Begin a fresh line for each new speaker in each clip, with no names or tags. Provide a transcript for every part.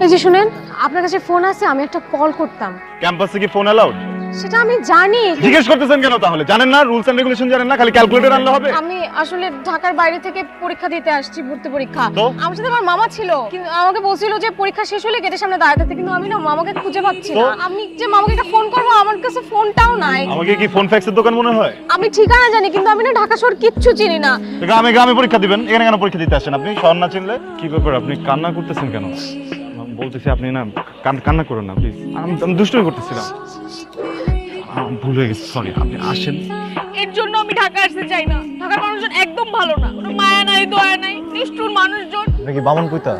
এই যে শুনেন, আপনার কাছে ফোন আছে, আমি একটা কল করতাম।
ক্যাম্পাসে কি ফোন অ্যালাউড?
সেটা আমি জানি।
জিজ্ঞেস করতেছেন কেন তাহলে? জানেন না রুলস এন্ড রেগুলেশন? জানেন না খালি ক্যালকুলেটর আনলে হবে?
আমি আসলে ঢাকার বাইরে থেকে পরীক্ষা দিতে আসছি, ভর্তি পরীক্ষা।
তো?
আমার সাথে আমার মামা ছিল, কিন্তু আমাকে বলছিল যে পরীক্ষা শেষ হলে গেটের সামনে দাঁড়াতে থাকতে, কিন্তু আমি না মামাকে খুঁজে পাচ্ছি না। আমি যে মামাকে একটা ফোন করবো, আমার কাছে ফোনটাও নাই।
আমাকে কি ফোন ফ্যাক্সের দোকান মনে হয়?
আমি ঠিকানা জানি, কিন্তু আমি না ঢাকা শহর কিচ্ছু চিনি না।
গ্রামে গ্রামে পরীক্ষা দিবেন, এখানে কেন পরীক্ষা দিতে আসেন আপনি? শহর না চিনলে? কি ব্যাপার, আপনি কান্না করতেছেন কেন? বলতেছি আপনি না কান্না করুন না প্লিজ। আমি দুষ্টুমি করতেছিলাম, ভুল হয়ে গেছে, সরি। আপনি আসেন।
এর জন্য আমি ঢাকা আসতে চাই না। ঢাকার মানুষজন একদম ভালো না, কোনো মায়া নাই, দয়া নাই, নিষ্ঠুর মানুষজন।
আপনি কি বামন কইতা?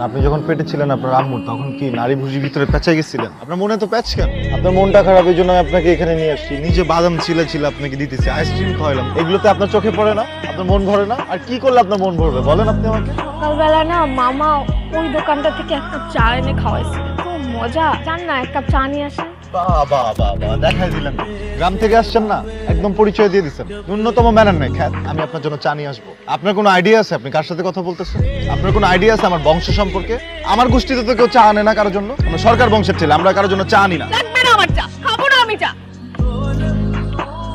আপনি যখন পেটে ছিলেন আপনার আম্মুর, তখন কি নারী ভুজির ভিতরে পেঁচে গেছিলেন? আপনার মনে তো প্যাচ কেন? আপনার মনটা খারাপ, এই জন্য আমি আপনাকে এখানে নিয়ে আসছি। নিজে বাদাম ছিলে আপনাকে দিতেছি, আইসক্রিম খাওয়াইলাম। এগুলোতে আপনার চোখে পড়ে না? আপনার মন ভরে না? আর কি করলে আপনার মন ভরবে বলেন আপনি আমাকে?
সকালবেলা না মামা ওই দোকানটা থেকে এক কাপ চা এনে খাওয়াইছে, খুব মজা। জান না, এক কাপ চা নিয়ে আসেন।
বাবা বাবা, দেখাই দিলেন। গ্রাম থেকে আসছেন না, একদম পরিচয় দিয়ে দিচ্ছেন। ন্যূনতম ম্যানার নেই। খ্যাত, আমি আপনার জন্য চা নিয়ে আসবো। আপনার কোনো আইডিয়া আছে আপনি কার সাথে কথা বলতেছেন? আপনার কোনো আইডিয়া আছে আমার বংশ সম্পর্কে? আমার গোষ্ঠীতে তো কেউ চা আনে না কারোর জন্য। আমরা সরকার বংশের ছেলে, আমরা কারোর জন্য চা আনি না।
লাগবে না আমার চা, খাবো না আমি চা।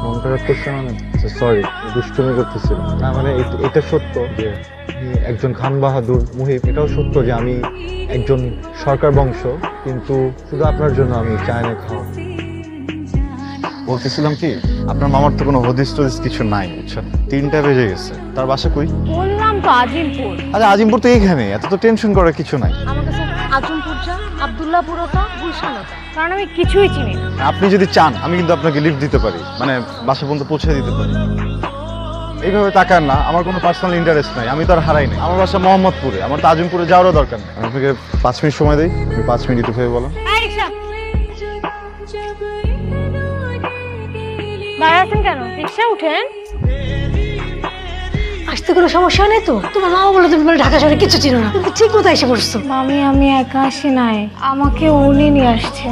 মন খারাপ করছে মানে? সরি, দুষ্টুমি করতেছিলাম না। মানে এটা সত্য যে আমি একজন খান বাহাদুর মুহিব, এটাও সত্য যে আমি একজন সরকার বংশ, কিন্তু শুধু আপনার জন্য আমি চা এনে খাওয়া। বলতেছিলাম কি, আপনার মামার তো কোনো হদিস টদিস কিছু নাই, বুঝছেন? 3টা বেজে গেছে। তার বাসা কই?
বললাম তো আজিমপুর।
আচ্ছা, আজিমপুর তো এইখানে, এত তো টেনশন করার কিছু নাই।
আমার কাছে আজিমপুর যা, আব্দুল্লাহপুর ওটা, গুলশান ওটা, কারণ আমি কিছুই চিনি না।
আপনি যদি চান আমি কিন্তু আপনাকে লিফট দিতে পারি, মানে বাসা পর্যন্ত পৌঁছে দিতে পারি। এইভাবে তাকান না, আমার কোনো পার্সোনাল ইন্টারেস্ট নাই, আমি তো আর হারাই নাই। আমার বাসা মোহাম্মদপুরে, আমার তো আজিমপুরে যাওয়ারও দরকার নেই। আমি আপনাকে 5 মিনিট সময় দিই, আপনি 5 মিনিট একটু ভেবে বলেন।
এই রিকশা দাঁড়ায় আছেন কেন? রিকশা উঠেন।
আসতে কোনো সমস্যা নেই তো? তোমার মামা বলে তুমি বলে ঢাকা শহরে কিছু চিনো না, তুমি ঠিক মতো এসে পড়ছো।
মামি, আমি একা আসি নাই, আমাকে উনি নিয়ে আসছে।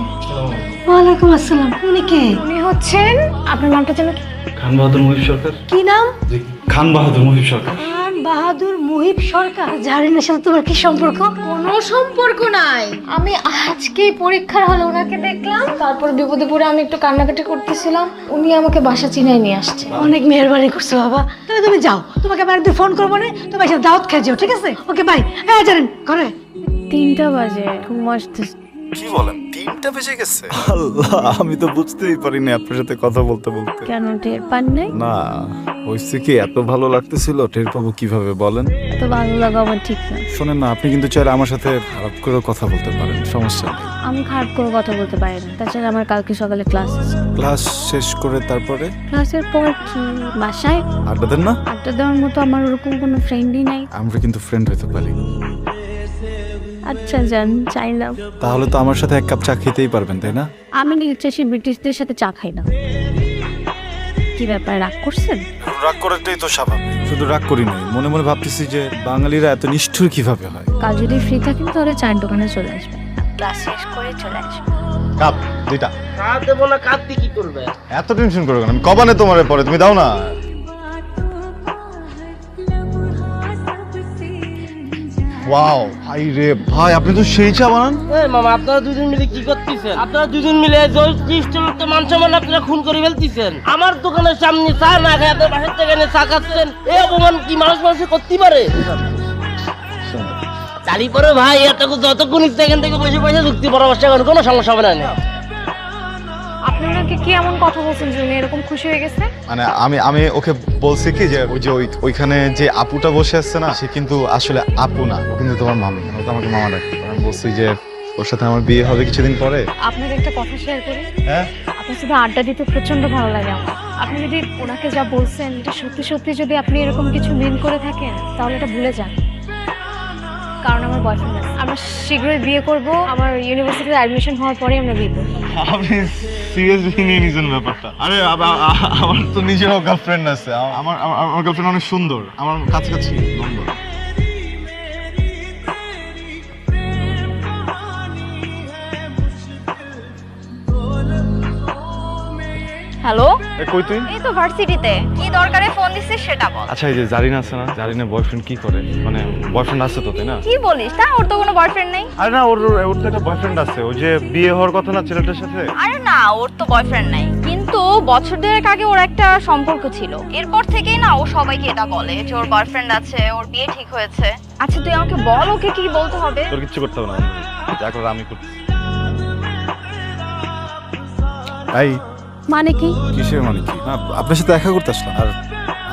ওয়ালাইকুম আসসালাম। উনি কে?
উনি হচ্ছেন, আপনার নামটা যেন কি?
খান বাহাদুর মুহিব সরকার।
কি নাম?
খান বাহাদুর মুহিব সরকার।
খান বাহাদুর মুহিব সরকার। জাহারিনের সাথে তোমার কি সম্পর্ক?
কোনো সম্পর্ক নাই। আমি আজকেই পরীক্ষার হলে ওনাকে দেখলাম, তারপর বিপদে পড়ে আমি একটু কান্নাকাটি করতেছিলাম, উনি আমাকে বাসা চিনাই নিয়ে আসছে।
অনেক মেহরবানি করছো বাবা। তাহলে তুমি যাও, তোমাকে আমি একদিন ফোন করবো না, তুমি এসে দাওয়াত খেয়ে যাও, ঠিক আছে? Okay bye. হ্যাঁ জানেন ঘরে
3টা বাজে, ঘুম আসতেছে।
কি বলেন, 3টা বেজে গেছে? আল্লাহ, আমি তো বুঝতেই পারিনি আপনার সাথে কথা বলতে বলতে।
কেন টের পান নাই?
না, হয়েছে কি, এত ভালো লাগতেছিল, টের পাবো কিভাবে বলেন?
এত ভালো লাগা আমার ঠিক না।
শোনেন না, আপনি কিন্তু চাইলে আমার সাথে খারাপ করে কথা বলতে পারেন, সমস্যা নেই।
আমি খারাপ করে কথা বলতে পারি না, তাছাড়া আমার কালকে সকালে ক্লাস আছে।
ক্লাস শেষ করে তারপরে
ক্লাসের পর কি বাসায়
আড্ডা দেন না?
আড্ডা দেওয়ার মতো আমার ওরকম কোনো ফ্রেন্ডই নাই।
আমরা কিন্তু ফ্রেন্ড হতে পারি।
আচ্ছা জান, চাইলাম।
তাহলে তো আমার সাথে 1 কাপ চা খেতেই পারবেন, তাই না?
আমি নির্দেশী ব্রিটিশদের সাথে চা খাই না। কি ব্যাপার, রাগ করছেন?
রাগ করাটাই তো স্বাভাবিক। শুধু রাগ করি নাই, মনে মনে ভাবতেছি যে বাঙালিরা এত নিষ্ঠুর কিভাবে হয়।
কাল যদি ফ্রি থাকেন তাহলে চায়ের দোকানে চলে আসবেন, ক্লাস শেষ করে চলে আসবেন।
কাপ 2টা।
কাঁদ দেবো না, কাঁদতে কি করবে?
এত টেনশন করো কেন? আমি কবানে তোমারে পরে, তুমি দাও না। ওয়াও, ভাই রে ভাই, আপনি তো সেই চা বানান।
এই মামা, আপনারা দুজন মিলে কি করতেছেন? আপনারা দুজন মিলে 30 জনের তো মান সম্মান আপনারা খুন করে ফেলতেছেন। আমার দোকানের সামনে চা না খায় আপনার বাসার থেকে এনে চা খাচ্ছেন, এই অপমান কি মানুষ মানুষে করতে পারে? চালি পরে ভাই, যতক্ষণ ইচ্ছে এখান থেকে বসে পয়সা যুক্তি পরামর্শ করেন, কোনো সমস্যা হবে না।
আপনি ওনাকে কি এমন কথা বলছেন যে উনি এরকম খুশি হয়ে গেছে?
মানে আমি ওকে বলছি কি যে ওইখানে যে আপুটা বসে আছে না, সে কিন্তু আসলে আপু না, ও কিন্তু তোমার মামি। ও তো আমাকে মামা ডাকে। আমি বলছি যে ওর সাথে আমার বিয়ে হবে কিছুদিন পরে।
আপনাকে একটা কথা শেয়ার করি।
হ্যাঁ,
আপনার সাথে আড্ডা দিতে প্রচন্ড ভালো লাগে আমার। আপনি যদি ওনাকে যা বলছেন এটা সত্যি সত্যি যদি আপনি এরকম কিছু মিন করে থাকেন, তাহলে এটা ভুলে যান। কারণ আমার বয়ফ্রেন্ড আছে, আমরা শীঘ্রই বিয়ে করব। আমার ইউনিভার্সিটিতে অ্যাডমিশন হওয়ার পরে আমরা বিয়ে করব।
আপনি সিরিয়াসলি নিয়ে নিয়েছেন ব্যাপারটা? আরে আমার তো নিজেরও গার্লফ্রেন্ড আছে। আমার গার্লফ্রেন্ড অনেক সুন্দর, আমার কাছাকাছি নম্বর।
হ্যালো,
কই তুই?
এই তো ভার্সিটিতে। কি দরকারে ফোন দিছিস সেটা বল।
আচ্ছা, এই যে জারিনা আছে না, জারিনা বয়ফ্রেন্ড কি করে? মানে বয়ফ্রেন্ড আছে তো, তাই না?
কি বলিস? তা ওর তো কোনো বয়ফ্রেন্ড নেই।
আরে না, ওর তো একটা বয়ফ্রেন্ড আছে, ওই যে বিয়ে হওয়ার কথা না ছেলেটার সাথে।
আরে না, ওর তো বয়ফ্রেন্ড নাই, কিন্তু বছর দেড়েক আগে ওর একটা সম্পর্ক ছিল। এরপর থেকেই না ও সবাইকে এটা বলে যে ওর বয়ফ্রেন্ড আছে, ওর বিয়ে ঠিক হয়েছে। আচ্ছা তুই আমাকে বল ওকে কি বলতে হবে।
তোর কিচ্ছু করতে হবে না, যা করার আমি করতেছি।
তাই
মানে কি?
কিসের মানে কি? না, আপনার সাথে দেখা করতে আসলাম আর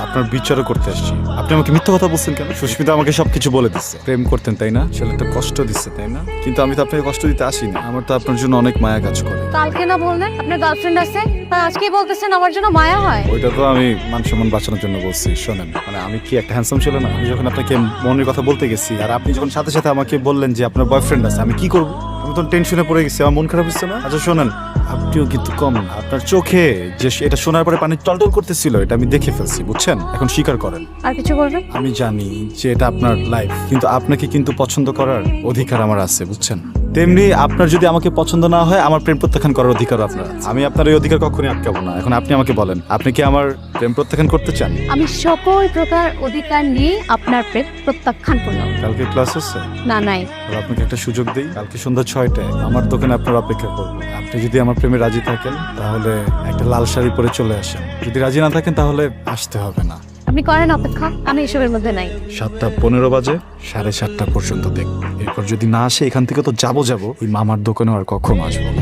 আপনার বিচারও করতে আসছি। আপনি আমাকে মিথ্যা কথা বলছেন কেন? সুস্মিতা আমাকে সবকিছু বলে দিচ্ছে। প্রেম করতেন তাই না? ছেলেটা কষ্ট দিচ্ছে তাই না? কিন্তু আমি তো আপনাকে কষ্ট দিতে আসিনি। আমার তো আপনার জন্য অনেক মায়া কাজ করে।
কালকে না বললেন আপনার গার্লফ্রেন্ড আছে, আজকে বলতেছেন আমার জন্য মায়া হয়।
ওইটা তো আমি মান সম্মান বাঁচানোর জন্য বলছি। শোনেন, মানে আমি কি একটা হ্যান্ডসাম ছিল না? আমি যখন আপনাকে মনের কথা বলতে গেছি আর আপনি যখন সাথে সাথে আমাকে বললেন যে আপনার বয়ফ্রেন্ড আছে, আমি কি করবো? আমি তো টেনশনে পড়ে গেছি, আমার মন খারাপ হচ্ছে না? আচ্ছা শোনেন, আপনিও কিন্তু কম না। আপনার চোখে যে এটা শোনার পরে পানি টলটল করতেছিল, এটা আমি দেখে ফেলছি, বুঝছেন? এখন স্বীকার করেন।
আর কিছু বলবেন?
আমি জানি যে এটা আপনার লাইফ, কিন্তু আপনাকে কিন্তু পছন্দ করার অধিকার আমার আছে, বুঝছেন? তেমনি আপনার যদি আমাকে পছন্দ না হয়, আমার প্রেম প্রত্যাখ্যান করার অধিকার আপনার আছে। আমি আপনার এই অধিকার কখনোই আটকাবো না। এখন আপনি আমাকে বলেন, আপনি কি আমার প্রেম প্রত্যাখ্যান করতে চান?
আমি সকল প্রকার অধিকার নিয়ে আপনার প্রেম প্রত্যাখ্যান করলাম।
কালকে ক্লাস আছে?
না নাই।
তাহলে আপনাকে একটা সুযোগ দিই। কালকে সন্ধ্যা 6টায় আমার দোকানে আপনার অপেক্ষা করবো। আপনি যদি আমার প্রেমে রাজি থাকেন তাহলে একটা লাল শাড়ি পরে চলে আসেন। যদি রাজি না থাকেন তাহলে আসতে হবে না।
আপনি করেন অপেক্ষা, আমি এসবের মধ্যে নাই।
7:15 বাজে 7:30 পর্যন্ত দেখবো। এরপর যদি না আসে এখান থেকে তো যাবো ওই মামার দোকানে আর কখনো আসবো না।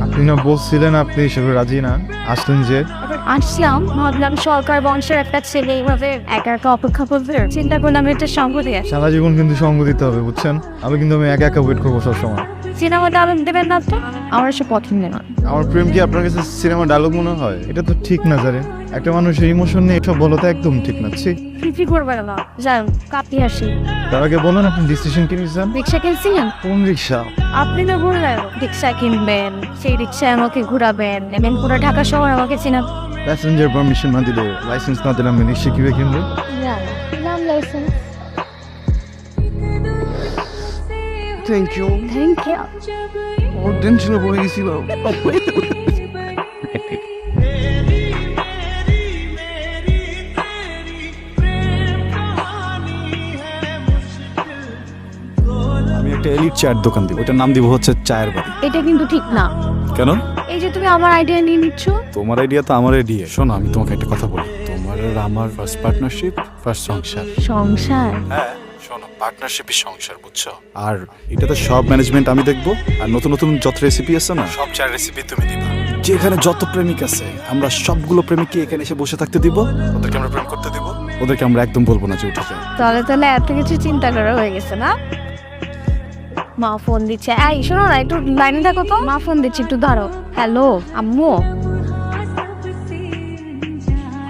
আপনি না বলছিলেন আপনি এসবে রাজি না, আসলেন যে?
আসলাম, ভাবলাম সরকার বংশের একটা ছেলে এইভাবে একা একা অপেক্ষা করবে, চিন্তা করলাম এটা সঙ্গ দিয়ে।
সারা জীবন কিন্তু সঙ্গ দিতে হবে, বুঝছেন? আমি একা একা ওয়েট করবো সবসময়।
সিনেমা ডায়লগ দেবেন না তো, আমার এসব পছন্দ না।
আমার প্রেম কি আপনার কাছে সিনেমা ডায়লগ মনে হয়? এটা তো ঠিক না জানেন। একটা মানুষের ইমোশন নিয়ে এসব বলা তো একদম ঠিক না।
ফিফি করবে না, যান কাপি আসি।
তার আগে বলেন আপনি ডিসিশন কি নিয়েছেন?
রিক্সা কিনছিলেন?
কোন রিক্সা?
আপনি তো বললেন রিক্সা কিনবেন, সেই রিক্সায় আমাকে ঘুরাবেন, নেবেন পুরো ঢাকা শহর আমাকে চিনা।
প্যাসেঞ্জার পারমিশন না দিলে, লাইসেন্স না দিলে আমি রিক্সা কিভাবে কিনবো?
নাম licence.
Thank you.
Thank you.
ওর টেনশনে পড়ে গেছিল।
আমি একটা এলিট চায়ের দোকান দিব, ওটার নাম দিব হচ্ছে চায়ের বাড়ি।
এটা কিন্তু ঠিক না।
কেন?
এই যে তুমি আমার আইডিয়া নিয়ে নিচ্ছ।
তোমার আইডিয়া তো আমার আইডিয়া। শোনো, আমি তোমাকে একটা কথা বলি। তোমার আর আমার ফার্স্ট পার্টনারশিপ, ফার্স্ট সংসার।
সংসার?
হ্যাঁ শোনো, পার্টনারশিপই সংসার, বুঝছো? আর এটাতে সব ম্যানেজমেন্ট আমি দেখবো। আর নতুন নতুন যত রেসিপি আছে না, সব চার রেসিপি তুমি দিবা। যেখানে যত প্রেমিক আছে আমরা সবগুলো প্রেমিককে এখানে এসে বসে থাকতে দিব, ওদেরকে আমরা প্রেম করতে দিব, ওদেরকে আমরা একদম বলবো না যে উঠে যায়।
তাহলে এত কিছু চিন্তা করা হয়ে গেছে না? মা ফোন দিচ্ছে, এই শোনো না, একটু লাইনে থাকো তো। মা ফোন দিচ্ছে, একটু ধরো। হ্যালো আম্মু।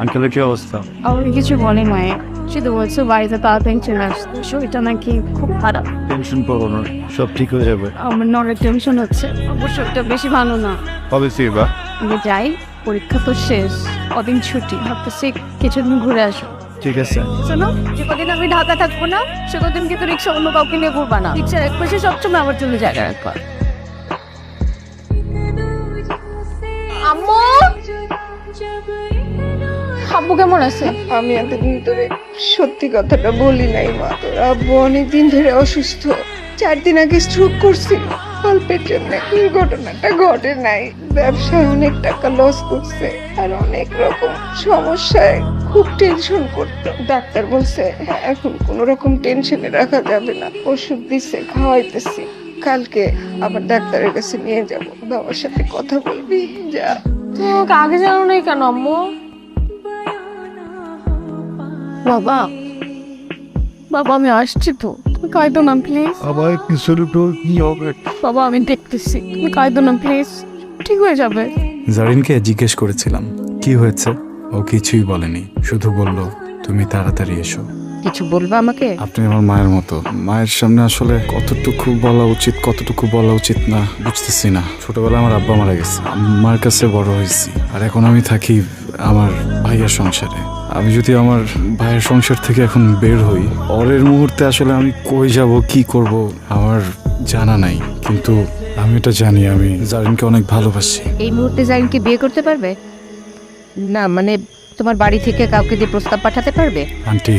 আঙ্কেলের কি অবস্থা?
আমাকে কিছু বলে মায়ে, শুধু বলছো বাড়িতে তাড়াতাড়ি চলে আসতে, শরীরটা নাকি খুব খারাপ।
টেনশন করো না, সব ঠিক হয়ে যাবে।
আমার নরের টেনশন হচ্ছে, আমার শরীরটা বেশি ভালো না।
কবে ফিরবা?
আমি যাই, পরীক্ষা তো শেষ, কদিন ছুটি, ভাবতেছি কিছুদিন ঘুরে আসবো।
ঠিক আছে।
শোনো, যে কদিন আমি ঢাকা থাকবো না সে কদিন কিন্তু রিক্সা অন্য কাউকে নিয়ে ঘুরবা না। রিক্সার এক পাশে সবসময় আমার জন্য জায়গা রাখবা। আম্মু, আব্বু কেমন আছে?
আমি এতদিন ধরে সত্যি কথাটা বলি নাই মা। তোর আব্বু অনেকদিন ধরে অসুস্থ, 4 দিন আগে স্ট্রোক করছিল। অল্পের জন্য দুর্ঘটনাটা ঘটে নাই, ব্যবসায় অনেক টাকা লস করছে আর অনেক রকম সমস্যায় খুব টেনশন করতো। ডাক্তার বলছে এখন কোনো রকম টেনশনে রাখা যাবে না, ওষুধ দিচ্ছে খাওয়াইতেছি। কালকে আবার ডাক্তারের কাছে নিয়ে যাব, বাবার সাথে কথা বলবি। যা।
তোমাকে আগে জানো নাই কেন আম্মু? বাবা, বাবা আমি আসছি তো, তুমি কাঁদো না প্লিজ।
আবার কিছু তো কি হবে?
বাবা আমি দেখতেছি, তুমি কাঁদো না প্লিজ, ঠিক হয়ে যাবে।
জারিনকে জিজ্ঞেস করেছিলাম কি হয়েছে, ও কিছুই বলেনি, শুধু বলল তুমি তাড়াতাড়ি এসো।
কিছু বলবে আমাকে?
আপনি আমার মায়ের মতো, মায়ের সামনে আসলে কতটুকু বলা উচিত কতটুকু বলা উচিত না বুঝতেছি না। ছোটবেলায় আমার আব্বা মারা গেছে, আম্মার কাছে বড় হয়েছি, আর এখন আমি থাকি আমার ভাইয়ের সংসারে। আমি যদি আমার ভাইয়ের সংসার থেকে এখন বের হই, পরের মুহূর্তে আসলে আমি কই যাব, কি করব আমার জানা নাই। কিন্তু আমি এটা জানি, আমি জারিনকে অনেক ভালোবাসি।
এই মুহূর্তে জারিনকে বিয়ে করতে পারবে না? মানে তোমার বাড়ি থেকে কাউকে দিয়ে প্রস্তাব পাঠাতে পারবে?
আন্টি,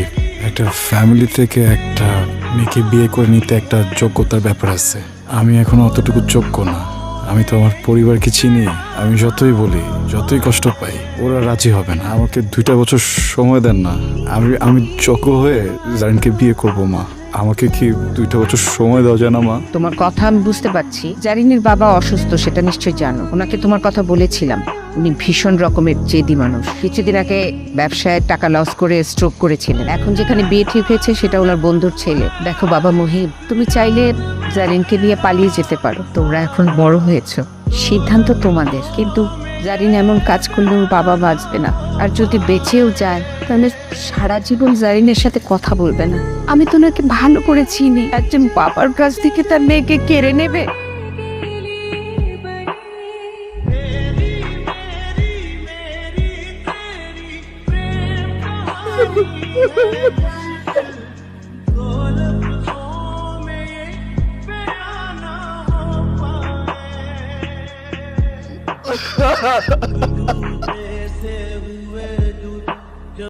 একটা ফ্যামিলি থেকে একটা মেয়েকে বিয়ে করে নিতে একটা যোগ্যতার ব্যাপার আছে। আমি এখন অতটুকু যোগ্য না। আমি তো আমার পরিবারকে চিনি। আমি যতই বলি, যতই কষ্ট পাই, ওরা রাজি হবে না। আমাকে 2টা বছর সময় দেন না, আমি যোগ্য হয়ে জারিনকে বিয়ে করব। মা, আমাকে কি 2টা বছর সময় দেওয়া যায় না মা?
তোমার কথা আমি বুঝতে পারছি। জারিনের বাবা অসুস্থ, সেটা নিশ্চয়ই জানো। ওনাকে তোমার কথা বলেছিলাম। উনি ভীষণ রকমের জেদি মানুষ। কিছুদিন আগে ব্যবসায় টাকা লস করে স্ট্রোক করেছিলেন। এখন যেখানে বিয়ে ঠিক হয়েছে সেটা ওনার বন্ধুর ছেলে। দেখো বাবা মহিব, তুমি চাইলে জারিনকে নিয়ে পালিয়ে যেতে পারো। তোমরা এখন বড় হয়েছো, সিদ্ধান্ত তোমাদের। কিন্তু জারিন এমন কাজ করলে ওর বাবা বাঁচবে না। আর যদি বেঁচেও যায় তাহলে সারা জীবন জারিনের সাথে কথা বলবে না। আমি তো ওনাকে ভালো করে চিনি। একজন বাবার কাছ থেকে তার মেয়েকে কেড়ে নেবে?